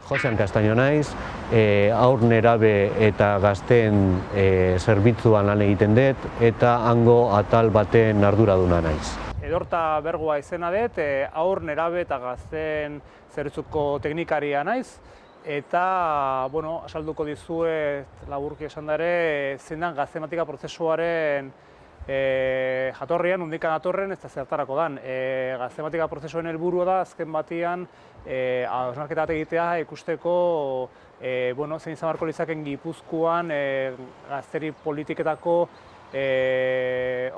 Josean Castaño naiz, haur nerabe eta gazteen zerbitzuan lan egiten dut eta hango atal baten arduraduna naiz. Edorta Bergoa izena dut, haur nerabe eta gazteen zerbitzuko teknikaria naiz eta asalduko dizuet laburki esan dare zein den gaztematika prozesuaren jatorrian, undikan datorren eta zertarako dan. Gaztematika prozesuen helburua da azken batean hausnarketa bat egitea ikusteko zein izan beharko litzaken Gipuzkoan gazteri politiketako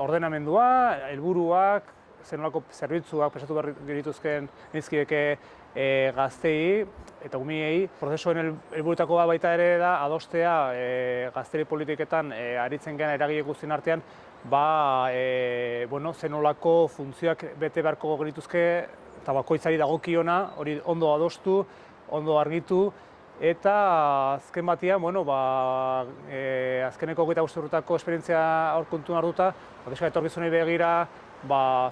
ordenamendua, helburuak, zer nolako zerbitzuak prestatu behar dituzken nizkideke gaztei eta umiei. Prozesuen helburutako baita ere da adostea gazteri politiketan aritzen gehan eragile guztien artean zer nolako funtzioak bete beharko genituzke eta bakoitzari dagokiona hori ondo adostu, ondo argitu eta azken batean, azkeneko 25 urteko esperientzia hor kontuan hartuta, etorkizunei begira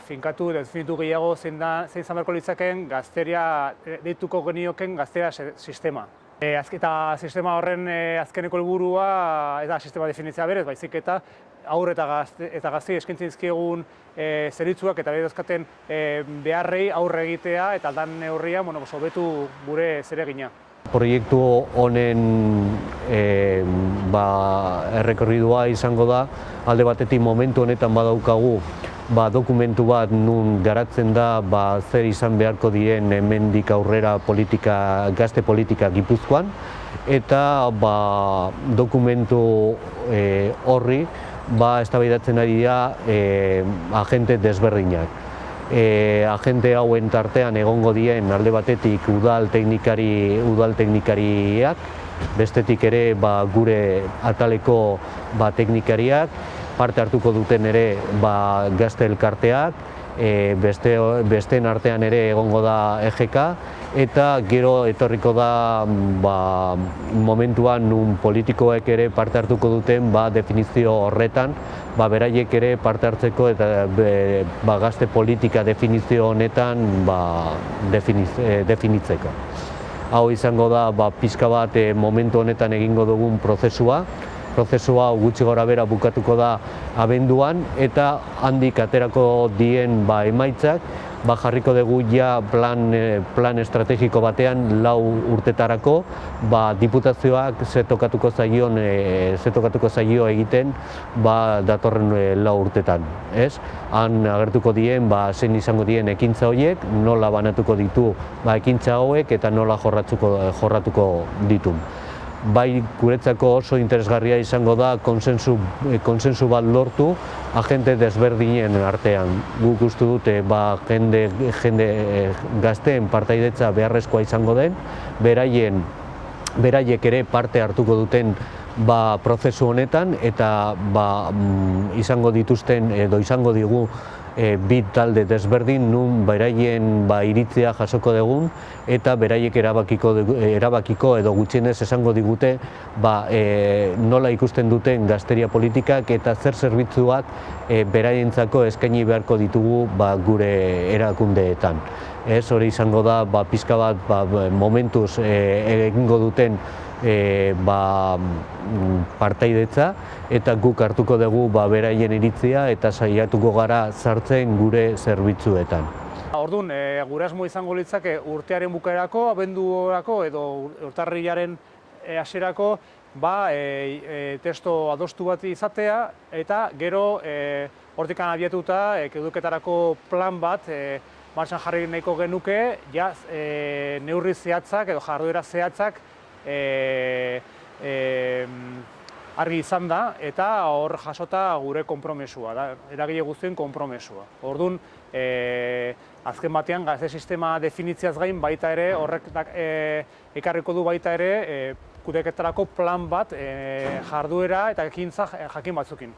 finkatu edo definitu gehiago zein izan beharko litzakeen gazteria deituko genioken gazteria sistema. Eta sistema horren azkeneko helburua ez da sistema definitzea berez, baizik eta haur eta gaztei eskaintzen dizkiegun zerbitzuak eta dauzkaten beharrei aurre egitea eta aldan neurrian hobetu gure zeregina. Proiektu honen errekorridua izango da, alde batetik momentu honetan badaukagu dokumentu bat nun garatzen da zer izan beharko dien hemendik aurrera gazte politika Gipuzkoan eta dokumentu horri eztabaidatzen ari dira agente desberdinak. Agente hauen tartean egongo dien alde batetik udal teknikariak, bestetik ere gure ataleko teknikariak, parte hartuko duten ere gazte elkarteak, besteen artean ere egongo da EGK, eta gero etorriko da momentuan nun politikoek ere parte hartuko duten definizio horretan, beraiek ere parte hartzeko eta gazte politika definizio honetan definitzeko. Hau izango da pixka bat momentu honetan egingo dugun prozesua. Prozesua gutxi gora bera bukatuko da abenduan eta handik aterako dien emaitzak jarriko dugu plan estrategiko batean 4 urtetarako diputazioak ze tokatuko zaio egiten datorren 4 urtetan. Han agertuko dien zein izango dien ekintza horiek, nola banatuko ditu ekintza hauek eta nola jorratuko ditu. Bai guretzako oso interesgarria izango da konsensu bat lortu agente desberdinen artean. Guk uste dute jende gazteen partaidetza beharrezkoa izango den, beraiek ere parte hartuko duten prozesu honetan eta izango dituzten edo izango digu bi talde desberdin nun beraien iritzia jasoko dugun eta beraiek erabakiko edo gutxienez esango digute nola ikusten duten gazteria politikak eta zer zerbitzuak beraientzako eskaini beharko ditugu gure erakundeetan. Hori izango da pixka bat momentuz egingo duten partaidetza eta guk hartuko dugu beraien iritzia eta saiatuko gara sartzen gure zerbitzuetan. Orduan, gure asmo izango litzake urtearen bukaerako, abendurako edo urtarrilaren hasierako testo adostu bat izatea eta gero hortikan abiatuta eduketarako plan bat martxan jarri nahiko genuke neurri zehatzak edo jarduera zehatzak argi izan da eta hor jasota gure konpromesua, eragile guztien konpromesua. Orduan, azken batean gazte sistema definitziaz gain baita ere horrek ekarriko du baita ere kudeaketarako plan bat jarduera eta ekintza jakin batzukin.